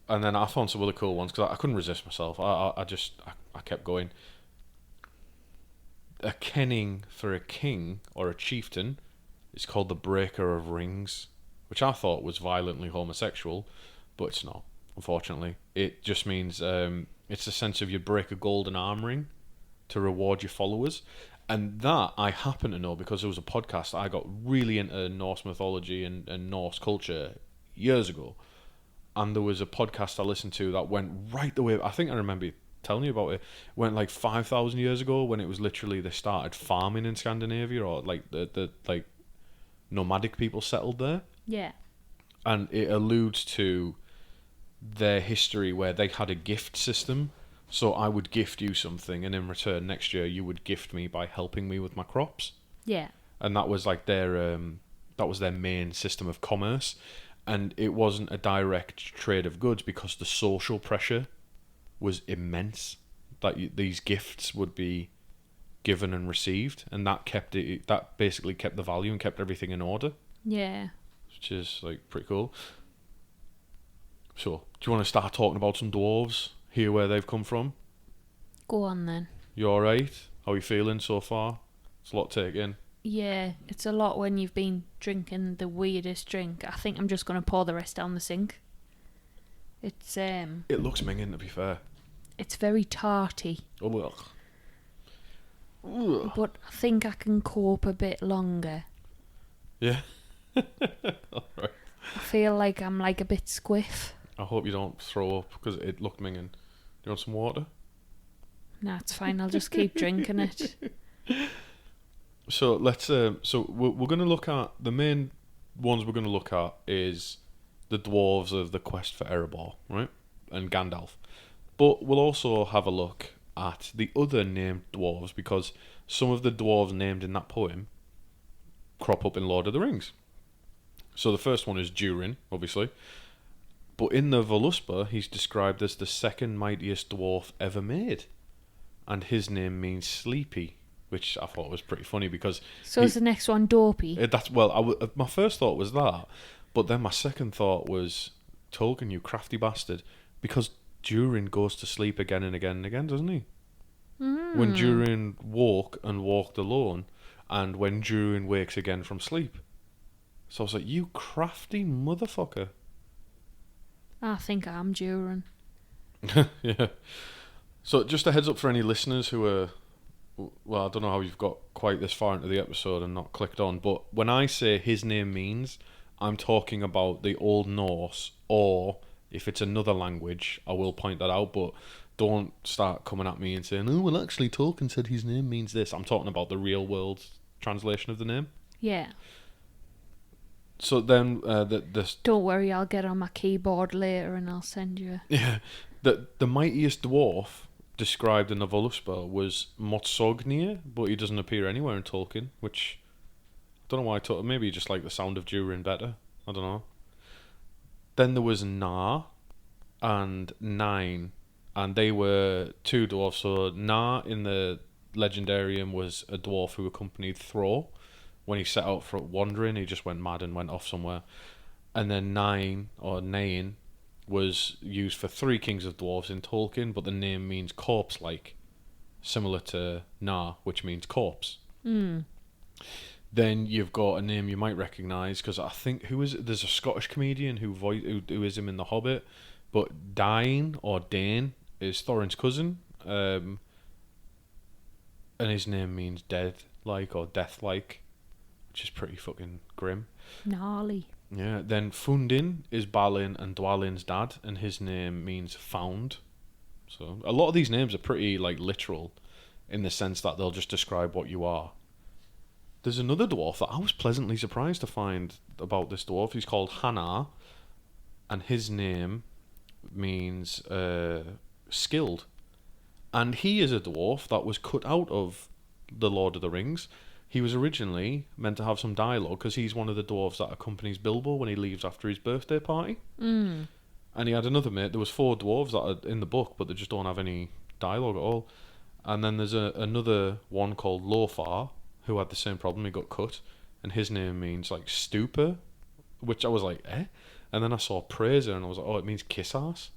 And then I found some other cool ones, because I couldn't resist myself. I kept going. A kenning for a king or a chieftain is called the breaker of rings, which I thought was violently homosexual, but it's not, unfortunately. It just means it's the sense of you break a golden arm ring to reward your followers. And that I happen to know because there was a podcast. I got really into Norse mythology and Norse culture years ago, and there was a podcast I listened to that went right the way. I think I remember telling you about it. Went like 5,000 years ago, when it was literally they started farming in Scandinavia, or like the like nomadic people settled there. Yeah. And it alludes to their history where they had a gift system. So I would gift you something, and in return next year you would gift me by helping me with my crops. Yeah. And that was like their main system of commerce, and it wasn't a direct trade of goods because the social pressure was immense. That these gifts would be given and received, and that basically kept the value and kept everything in order. Yeah. Which is like pretty cool. So, do you want to start talking about some dwarves? Hear where they've come from? Go on then. You alright? How are you feeling so far? It's a lot to take in. Yeah, it's a lot when you've been drinking the weirdest drink. I think I'm just going to pour the rest down the sink. It's It looks minging, to be fair. It's very tarty. Oh well. But I think I can cope a bit longer. Yeah. Alright. I feel like I'm like a bit squiff. I hope you don't throw up because it looked minging. Do you want some water? Nah, it's fine. I'll just keep drinking it. So let's. So we're going to look at the main ones. We're going to look at is the dwarves of the quest for Erebor, right, and Gandalf. But we'll also have a look at the other named dwarves, because some of the dwarves named in that poem crop up in Lord of the Rings. So the first one is Durin, obviously. But in the Voluspa, he's described as the second mightiest dwarf ever made. And his name means sleepy, which I thought was pretty funny because... So is the next one Dopey? My first thought was that, but then my second thought was, Tolkien, you crafty bastard, because Durin goes to sleep again and again and again, doesn't he? When Durin walked alone, and when Durin wakes again from sleep. So I was like, you crafty motherfucker. I think I'm Durin. Yeah. So just a heads up for any listeners who are, well, I don't know how you've got quite this far into the episode and not clicked on, but when I say his name means, I'm talking about the Old Norse, or if it's another language, I will point that out, but don't start coming at me and saying, oh, well, actually, Tolkien said his name means this. I'm talking about the real world translation of the name. Yeah. So then, Don't worry, I'll get on my keyboard later and I'll send you. Yeah, the mightiest dwarf described in the Völuspá was Motsognir, but he doesn't appear anywhere in Tolkien, which I don't know why I thought. Maybe you just like the sound of Durin better. I don't know. Then there was Na and Nine, and they were two dwarfs. So Na in the Legendarium was a dwarf who accompanied Thror when he set out for wandering. He just went mad and went off somewhere. And then Nine or Nain was used for three kings of dwarves in Tolkien, but the name means corpse-like, similar to Na, which means corpse. Mm. Then you've got a name you might recognise, because I think, who is it? There's a Scottish comedian who is him in The Hobbit, but Dain or Dane is Thorin's cousin, and his name means dead-like or death-like, which is pretty fucking grim. Gnarly. Yeah, then Fundin is Balin and Dwalin's dad, and his name means found. So a lot of these names are pretty like literal, in the sense that they'll just describe what you are. There's another dwarf that I was pleasantly surprised to find about this dwarf. He's called Hanar, and his name means skilled. And he is a dwarf that was cut out of The Lord of the Rings. He was originally meant to have some dialogue because he's one of the dwarves that accompanies Bilbo when he leaves after his birthday party. Mm. And he had another mate. There was 4 dwarves that are in the book, but they just don't have any dialogue at all. And then there's another one called Lothar, who had the same problem. He got cut, and his name means like stupor, which I was like, eh? And then I saw Praiser, and I was like, oh, it means kiss ass.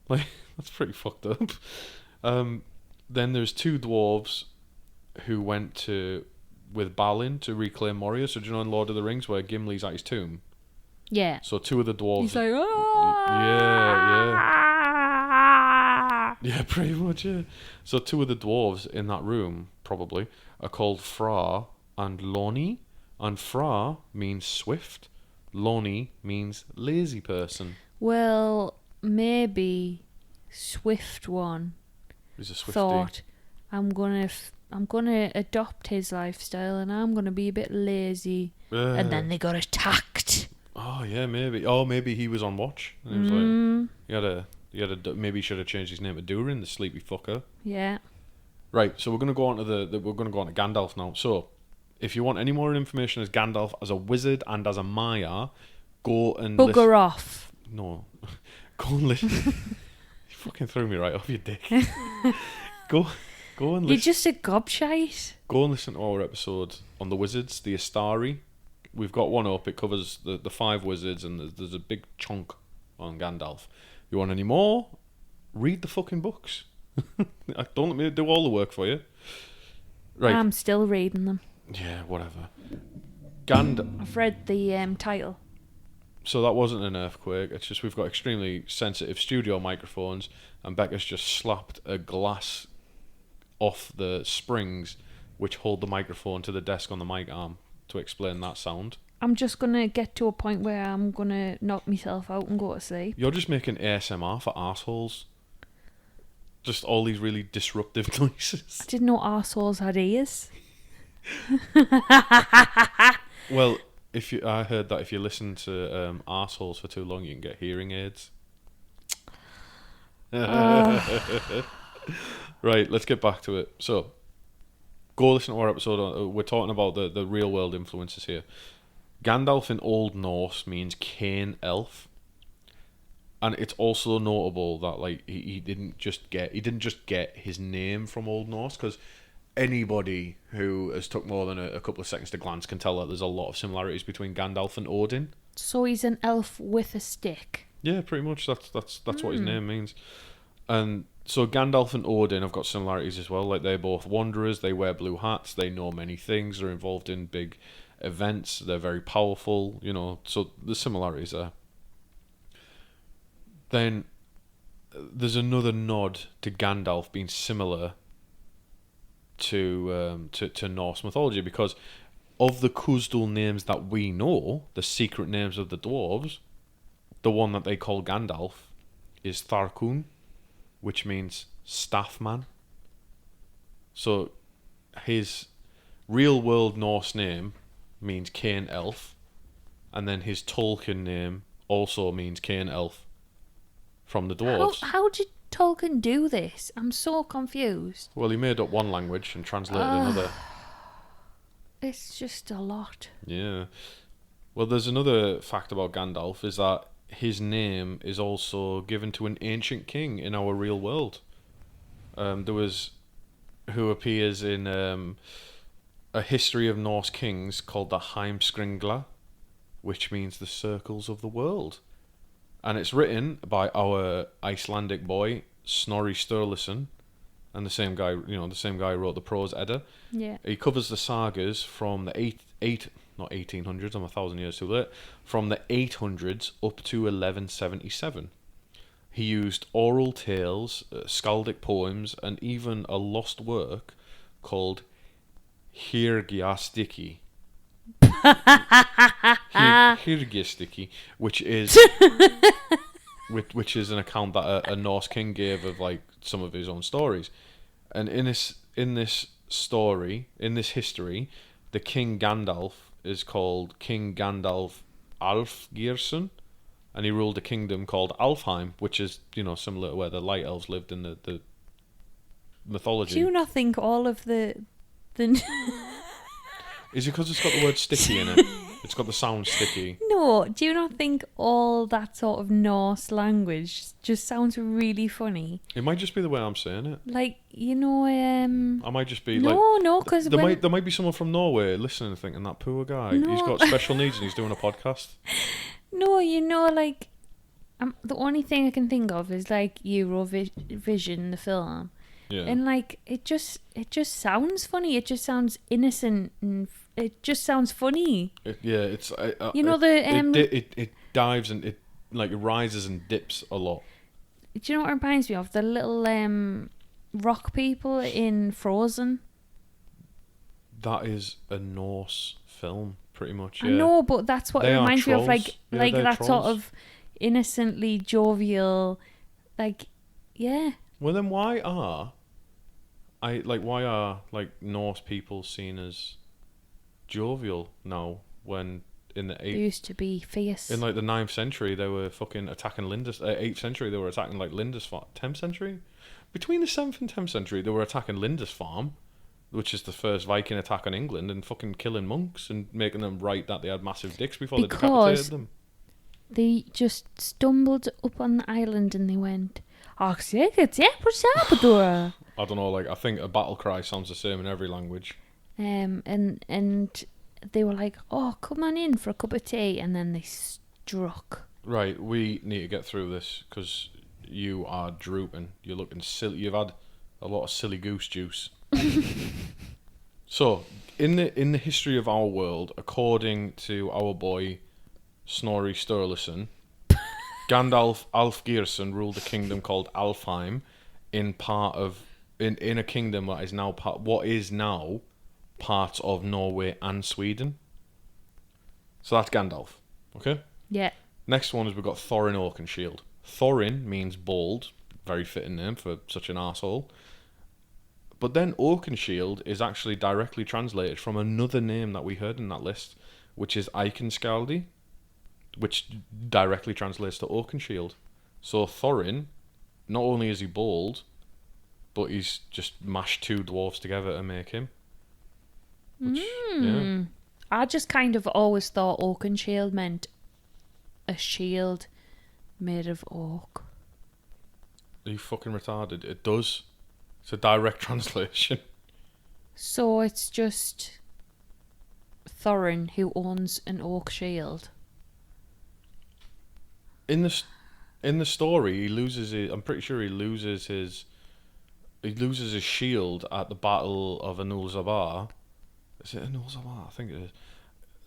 Like, that's pretty fucked up. Then there's 2 dwarves who went with Balin to reclaim Moria. So do you know in Lord of the Rings where Gimli's at his tomb? Yeah. So 2 of the dwarves. He's like, oh. Yeah, pretty much, yeah. So 2 of the dwarves in that room, probably, are called Fra and Loni. And Fra means swift. Loni means lazy person. Well, maybe Swift one He's a swifty. thought, I'm gonna adopt his lifestyle and I'm gonna be a bit lazy. And then they got attacked. Oh yeah, maybe. Oh, maybe he was on watch. And he was like, maybe he should have changed his name to Durin, the sleepy fucker. Yeah. Right. So we're gonna go on to Gandalf now. So, if you want any more information as Gandalf as a wizard and as a Maya, go and Bugger off. No, go and listen. You fucking threw me right off your dick. Go and listen. You're just a gobshite. Go and listen to our episode on the wizards, the Astari. We've got one up. It covers the 5 wizards, and there's a big chunk on Gandalf. You want any more? Read the fucking books. Don't let me do all the work for you. Right. I'm still reading them. Yeah, whatever. I've read the title. So that wasn't an earthquake. It's just we've got extremely sensitive studio microphones, and Becca's just slapped a glass off the springs which hold the microphone to the desk on the mic arm to explain that sound. I'm just going to get to a point where I'm going to knock myself out and go to sleep. You're just making ASMR for arseholes. Just all these really disruptive noises. I didn't know arseholes had ears. Well, I heard that if you listen to arseholes for too long, you can get hearing aids. Right, let's get back to it. So, go listen to our episode. We're talking about the real world influences here. Gandalf in Old Norse means cane elf, and it's also notable that like he didn't just get his name from Old Norse, because anybody who has took more than a couple of seconds to glance can tell that there's a lot of similarities between Gandalf and Odin. So he's an elf with a stick. Yeah, pretty much. That's what his name means. And so Gandalf and Odin have got similarities as well. Like, they're both wanderers. They wear blue hats. They know many things. They're involved in big events. They're very powerful, so the similarities there. Then there's another nod to Gandalf being similar to Norse mythology, because of the Khuzdul names that we know, the secret names of the dwarves, the one that they call Gandalf is Tharkun, which means staff man. So his real world Norse name means Cain Elf, and then his Tolkien name also means Cain Elf from the dwarves. How did Tolkien do this? I'm so confused. Well, he made up one language and translated another. It's just a lot. Yeah. Well, there's another fact about Gandalf, is that his name is also given to an ancient king in our real world. There was, who appears in a history of Norse kings called the Heimskringla, which means the circles of the world. And it's written by our Icelandic boy, Snorri Sturluson, and the same guy who wrote the Prose Edda. Yeah. He covers the sagas from the not 1800s, I'm 1,000 years too late, from the 800s up to 1177. He used oral tales, skaldic poems, and even a lost work called Hirgiastiki. Hirgiastiki, which is which is an account that a Norse king gave of like some of his own stories. And in this history, the King Gandalf is called King Gandalf Alfgeirsson, and he ruled a kingdom called Alfheim, which is, similar to where the Light Elves lived in the mythology. Do you not think all of the Is it because it's got the word sticky in it? It's got the sound sticky. No, do you not think all that sort of Norse language just sounds really funny? It might just be the way I'm saying it. Like, I might just be No, because there might be someone from Norway listening and thinking, that poor guy, he's got special needs and he's doing a podcast. No, the only thing I can think of is like Eurovision, the film. Yeah. And like it just sounds funny. It just sounds innocent, and it just sounds funny. It dives and it like rises and dips a lot. Do you know what it reminds me of? The little rock people in Frozen. That is a Norse film, pretty much. Yeah. I know, but that's what it reminds me of. Like that trolls. sort of innocently jovial, like, yeah. Well, then why are Norse people seen as jovial now, when in the They used to be fierce. in like the 9th century they were fucking attacking 8th century they were attacking like Lindisfarne. 10th century, between the 7th and 10th century they were attacking Lindisfarne, which is the first Viking attack on England, and fucking killing monks and making them write that they had massive dicks before they decapitated them. They just stumbled up on the island and they went, I don't know, like I think a battle cry sounds the same in every language. and they were like, oh, come on in for a cup of tea, and then they struck. Right, we need to get through this because you are drooping. You're looking silly. You've had a lot of silly goose juice. So, in the history of our world, according to our boy Snorri Sturluson, Gandalf Alfgeirsson ruled a kingdom called Alfheim in a kingdom that is now parts of Norway and Sweden. So that's Gandalf. Okay? Yeah. Next one is we've got Thorin Oakenshield. Thorin means bald, very fitting name for such an arsehole. But then Oakenshield is actually directly translated from another name that we heard in that list, which is Eikenskaldi, which directly translates to Oakenshield. So Thorin, not only is he bald, but he's just mashed two dwarves together to make him. Which, yeah. I just kind of always thought Oakenshield meant a shield made of oak. Are you fucking retarded? It does. It's a direct translation. So it's just Thorin who owns an oak shield. In the story, he loses it. I'm pretty sure he loses his shield at the Battle of Anul Zabar. Is it Anul Zabar? I think it is.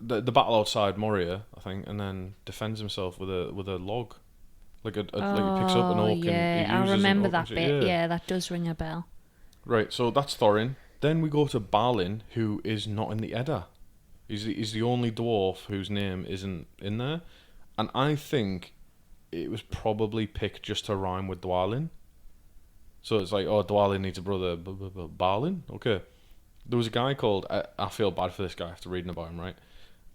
the battle outside Moria, I think, and then defends himself with a log, like like he picks up an orc yeah, and he I uses remember an orc that bit. Yeah, that does ring a bell. Right, so that's Thorin. Then we go to Balin, who is not in the Edda. He's the only dwarf whose name isn't in there, and I think it was probably picked just to rhyme with Dwalin. So it's like, oh, Dwalin needs a brother, Balin? Okay. There was a guy called, I feel bad for this guy after reading about him, right?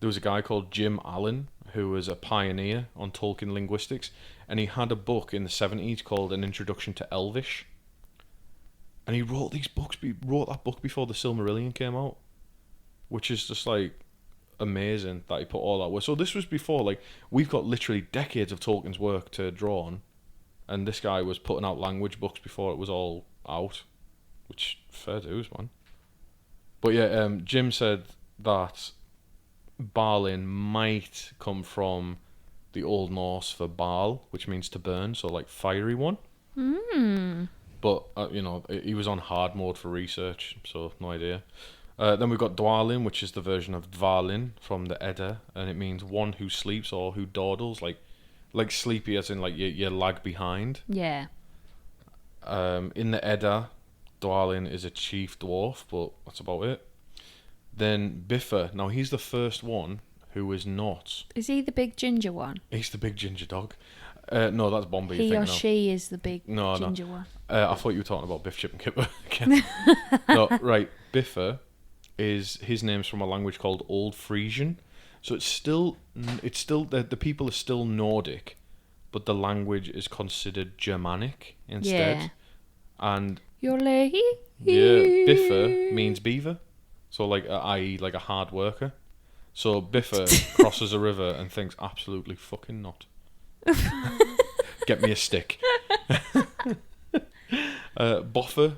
There was a guy called Jim Allen, who was a pioneer on Tolkien linguistics, and he had a book in the 70s called An Introduction to Elvish. And he wrote that book before the Silmarillion came out, which is just like amazing that he put all that work. So this was before, like, we've got literally decades of Tolkien's work to draw on, and this guy was putting out language books before it was all out, which fair dues, man. But yeah, Jim said that Balin might come from the Old Norse for Baal, which means to burn, so like fiery one. But he was on hard mode for research, so no idea. Then we've got Dwalin, which is the version of Dvalin from the Edda, and it means one who sleeps or who dawdles, like sleepy as in like you lag behind. Yeah. In the Edda, Dwalin is a chief dwarf, but that's about it. Then Bifur, now he's the first one who is not. Is he the big ginger one? He's the big ginger dog. No, that's Bombay. He or she is the big ginger one. I thought you were talking about Biff, Chip and Kipper again. No, right. Bifur his name's from a language called Old Frisian, so it's still the people are still Nordic, but the language is considered Germanic instead. Yeah. And Yorle. yeah, Bifur means beaver, so like i.e. like a hard worker. So Bifur crosses a river and thinks absolutely fucking not. Get me a stick. Boffer.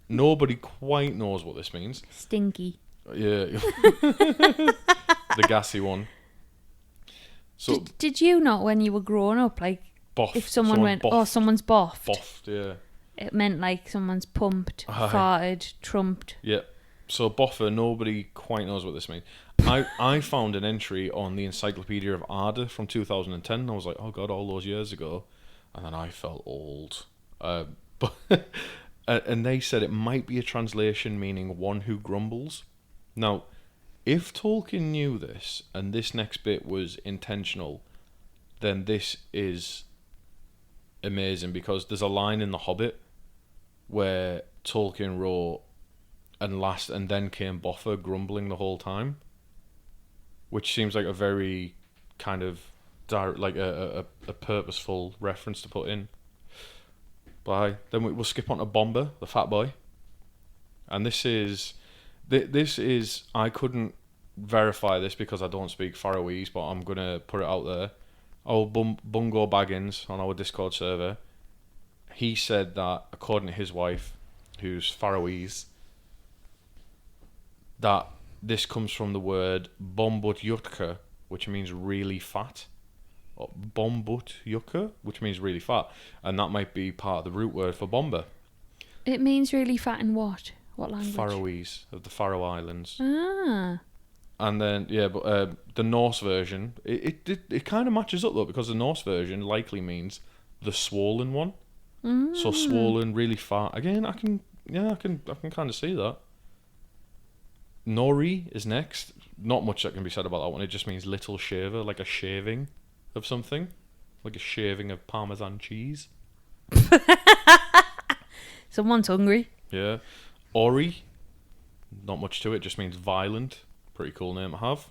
Nobody quite knows what this means. Stinky. Yeah. The gassy one. So did you not, when you were growing up, like, boff, if someone went, boffed. oh, someone's boffed. Boffed, yeah. It meant like someone's pumped, farted, trumped. Yeah. So boffer, nobody quite knows what this means. I found an entry on the Encyclopedia of Arda from 2010. And I was like, oh god, all those years ago. And then I felt old. But and they said it might be a translation meaning one who grumbles. Now, if Tolkien knew this, and this next bit was intentional, then this is amazing, because there's a line in The Hobbit where Tolkien wrote, and then came Boffer grumbling the whole time, which seems like a very kind of like a purposeful reference to put in. Then we'll skip on to Bomber, the fat boy, and this is I couldn't verify this because I don't speak Faroese, but I'm gonna put it out there. Bungo Baggins on our Discord server, he said that according to his wife, who's Faroese, that this comes from the word bombut yutka, which means really fat. Or bombut yutka, which means really fat. And that might be part of the root word for bomber. It means really fat in what? What language? Faroese, of the Faroe Islands. Ah. And then, but the Norse version, it kind of matches up though, because the Norse version likely means the swollen one. So swollen, really fat. Again, I can kind of see that. Nori is next. Not much that can be said about that one. It just means little shaver, like a shaving of something, like a shaving of Parmesan cheese. Someone's hungry. Yeah. Ori, not much to it. Just means violent. Pretty cool name to have.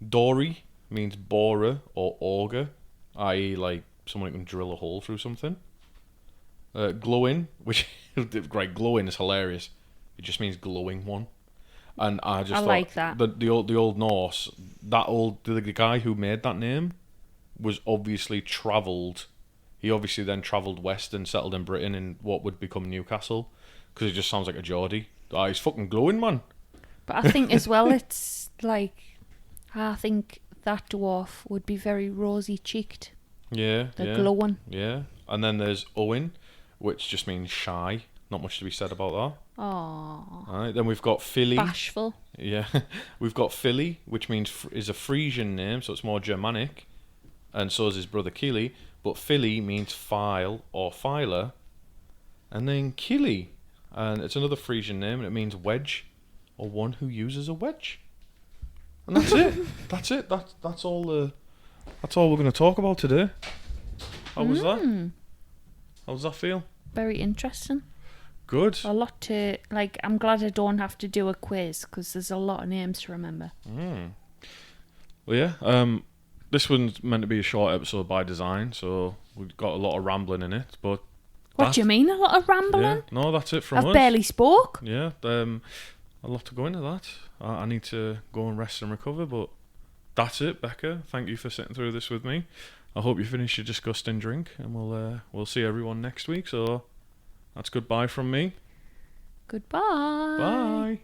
Dory means borer or auger, i.e. like someone who can drill a hole through something. Glowing, which great, glowing is hilarious. It just means glowing one. And I thought like that. The old Norse, the guy who made that name was obviously travelled. He obviously then travelled west and settled in Britain in what would become Newcastle, because it just sounds like a Geordie. He's fucking glowing, man. But I think as well, it's like, I think that dwarf would be very rosy cheeked. Yeah, They're glowing. Yeah, and then there's Owen, which just means shy, Not much to be said about that. Oh, Alright, then we've got Philly. bashful. Yeah, we've got Philly, which means is a Frisian name, so it's more Germanic, and so is his brother Kili. But Philly means file or filer, and then Kili, and it's another Frisian name, and it means wedge, or one who uses a wedge. And that's it. That's it. That's all. That's all we're going to talk about today. How was that? How does that feel? Very interesting. Good. A lot to like. I'm glad I don't have to do a quiz because there's a lot of names to remember. Well, yeah. This one's meant to be a short episode by design, so we've got a lot of rambling in it. But What do you mean? A lot of rambling? Yeah, no, that's it from us. I've barely spoke. Yeah. A lot to go into that. I need to go and rest and recover, but that's it, Becca. Thank you for sitting through this with me. I hope you finish your disgusting drink, and we'll see everyone next week. So that's goodbye from me. Goodbye. Bye.